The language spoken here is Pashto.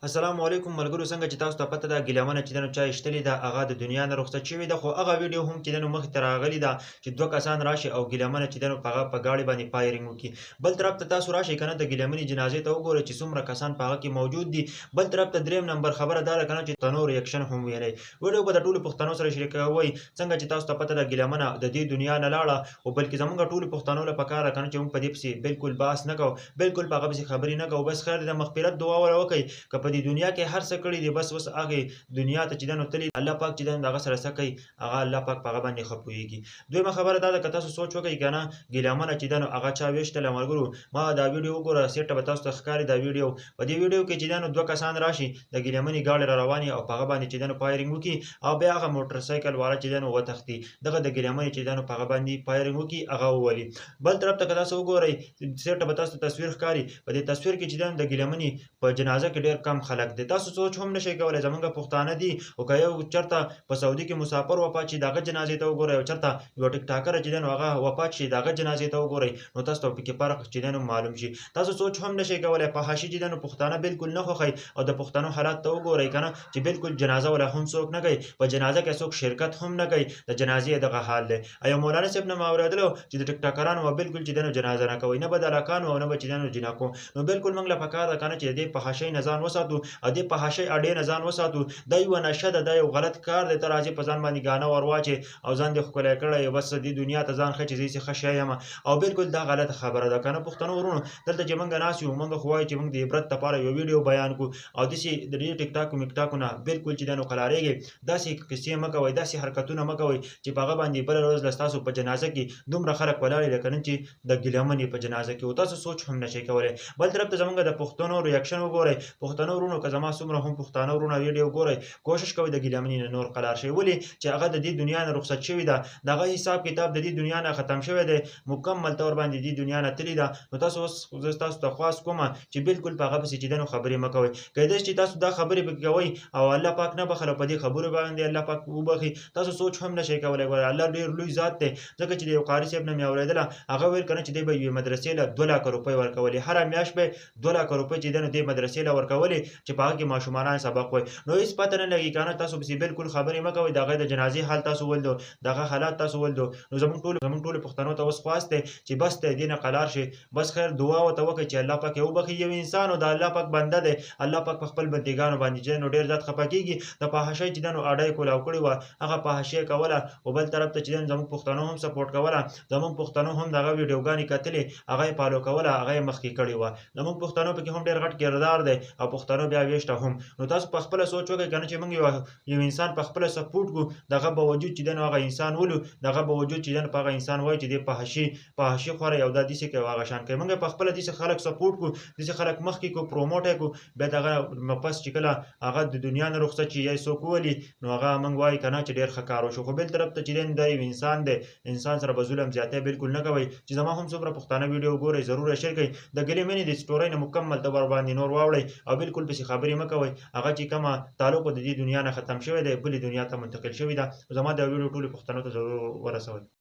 السلام علیکم ملګرو، څنګه چې تاسو ته پته ده ګیلمنه چې دنو چا ایشتلې ده هغه د دنیا نه رخصت شوې ده، خو هغه ویډیو هم چې دنو مخې ته راغلې ده چې دوه کسان راشي او ګیلمنه چې دنو په هغه په ګاډي باندې فایرینګ وکړي. بل طرف ته تاسو راشئ که نه د ګیلمنې جنازې ته وګورئ چې څومره کسان په هغه کې موجود دي. بل طرف ته دریم نمبر خبره دا ده که نه چې پښتنو ریاکشن هم ویلی. ویډیو به د ټولو پښتنو سره شریکوئ څنګه چې تاسو ته پته ده ګیلمنه د دې دنیا نه لاړه، خو بلکې زمونږ ټولو پښتنو له پکار ده که نه چې موږ په دې پسې بالکل بحث نه کوو، بالکل په هغه پسې خبرې نه کوو. بس خیر د مغفرت دعا وله وکئ که په دې دنیا کې هر څه کړي دي، بس اوس هغې دنیا ته چې دنو تللي الله پاک چې دنو د هغه سره څه کوي هغه الله پاک په هغه باندې ښه پوهېږي. دویمه خبره دا ده که تاسو سوچ وکئ که نه ګیلمنه چې دنو هغه چا ویشتله ملګرو، ما دا ویډیو وګوره سیټه به تاسو ته ښکاري دا ویډیو. په دې ویډیو کې چې دنو دوه کسان راشي د ګیلمنې ګاډی را روان وي او په هغه باندې چې دنو فایرینګ وکړي او بیا هغه موټر سایکل والا چې دنو وتښتي، دغه د ګیلمنې چې دنو په هغه باندې فایرینګ وکړي هغه وولي. بل طرف ته که تاسو وګورئ سیټه به تاسو ته تصویر ښکاري، په دې تصویر کې چې دنو د ګیلمنې په جنازه کې ډېر کم خلک دي. تاسو سوچ هم نشئ کولی زمونږ پښتانه دي او که یو چېرته په سعودي کې مسافر وفات شي د هغه جنازې ته وګورئ او چېرته یوه ټیک ټاکره چې دنو هغه وفات شي د هغه جنازې ته وګورئ نو تاسو ته پکې فرق چې دنو معلوم شي. تاسو سوچ هم نشئ کولی فحاشي چې دنو پښتانه بالکل نه خوښئ او د پښتنو حالات ته وګورئ که نه چې بالکل جنازه ولا هم څوک نه کوي، په جنازه کې څوک شرکت هم نه کوي، د جنازې دغه حال دی. یو مولانا صاحب نه مې اورېدلو چې د ټیک ټاکرانو به بالکل چې دنو جنازه نه کوئ، نه به د هلکانو او نه به چې دنو جنکو. نو بالکل موږ له پکار ده که نه چې د دې فحاشۍ نه ځان وساتو او دې فحاشۍ اډې نه ځان وساتو. دا یوه نشه ده، دا یو غلط کار دی. ته راځې په ځان باندې ګانه ور واچې او ځان دې ښکلی کړی یې، بس دې دنیا ته ځان ښه چې زه یې ښه شی یم او بالکل دا غلطه خبره ده که نه پښتنو ورونو. دلته چې موږ ناست یو موږ خو وایو چې موږ د عبرت لپاره یو ویډیو بیان کړو او داسې د دې ټیک ټاک میک ټاکو نه بالکل چې دنو قلاریږئ. داسې کیسې مه کوئ، داسې حرکتونه مه کوئ چې په هغه باندې بله ورځ له ستاسو په جنازه کې دومره خلک ولاړ وي لکه نن چې د ګیلمنې په جنازه کې و. تاسو سوچ هم نشئ کولی. بل طرف ته زمونږ د پښتنو ریاکشن وګورئ. پښتنو ورونو که زما څومره هم پښتانه ورونه ویډیو ګورئ کوشش کوئ د ګیلمنې نه نور قلار شئ، ولې چې هغه د دې دنیا نه رخصت شوې ده، د هغه حساب کتاب د دې دنیا نه ختم شوی دی، مکمل طور باندې دې دنیا نه تللې ده. نو تاسو اوس زه تاسو ته خواست کومه چې بالکل په هغه پسې چې دنو خبرې مه کوئ. کیدای شي چې تاسو دا خبرې پکې کوئ او الله پاک نه بخل او په دې خبرو باندې الله پاک وبخي، تاسو سوچ هم نشئ کولی. ګوره الله ډېر لوی ذات دی، ځکه چې د یو قاري صاحب نه مې اورېدله هغه ویل که نه چې دی به یوې مدرسې له 2 لکه روپۍ ورکولې، هره میاشت به 2 لکه روپۍ چې دنو دې مدرسې له ورکولې چې په هغه کې ماشومانان سبق وایي. نو هېڅ پته نه لګي که نه تاسو پسې بالکل خبرې مه کوئ. د هغې د جنازې حال تاسو ولدو، د هغه حالات تاسو ولدو. نو زمونږ ټولو پښتنو ته اوس خواست دی چې بس دی دې نه قلار شي. بس خیر دعا ورته وکړئ چې الله پاک یې وبخي. یو انسان او د الله پاک بنده دی، الله پاک په خپل بندګانو باندې چې دنو ډېر زیات خفه کېږي. د فحاشۍ چې دنو اډه یې کولاو کړې وه هغه فحاشۍ یې کوله او بل طرف ته چې دنو زمونږ پښتنو هم سپورټ کوله، زمونږ پښتنو هم د هغه ویډیوګانې کتلې، هغه یې فالو کوله، هغه یې مخکې کړې وه. زمونږ پښتنو پکې هم ډېر غټ کردار دی او پښتنو بیا ویشته هم. نو تاسو په خپله سوچ وکئ که نه چې موږ یو انسان په خپله سپورټ کړو، د هغه باوجود چې دنو هغه انسان ولو، د هغه باوجود چې دنو په هغه انسان وایي چې دې فحاشي خوری او دا داسې کوي او هغه شان کوي. موږ په خپله داسې خلک سپورټ کړو، داسې خلک مخکې کړو، پروموټ یې کړو، بیا د هغه پس چې کله هغه د دنیا نه رخصت شي یا یې څوک وولي نو هغه موږ وایو که نه چې ډېر ښه کار وشو. خو بل طرف ته چې دی دا یو انسان دی، انسان سره به ظلم زیاتی بالکل نه کوئ. چې زما هم څومره پښتانه ویډیو ګورئ ضرور یې شیر کړئ. د ګیلمنې د سټورۍ نه مکمل طور باندې نور واوړئ او بالکل پسې خبرې مه کوئ. هغه چې کومه تعلق د دې دنیا نه ختم شوی دی بلې دنیا ته منتقل شوې ده. زما دا ویډیو ټولو پښتنو ته ضرور ورسوئ.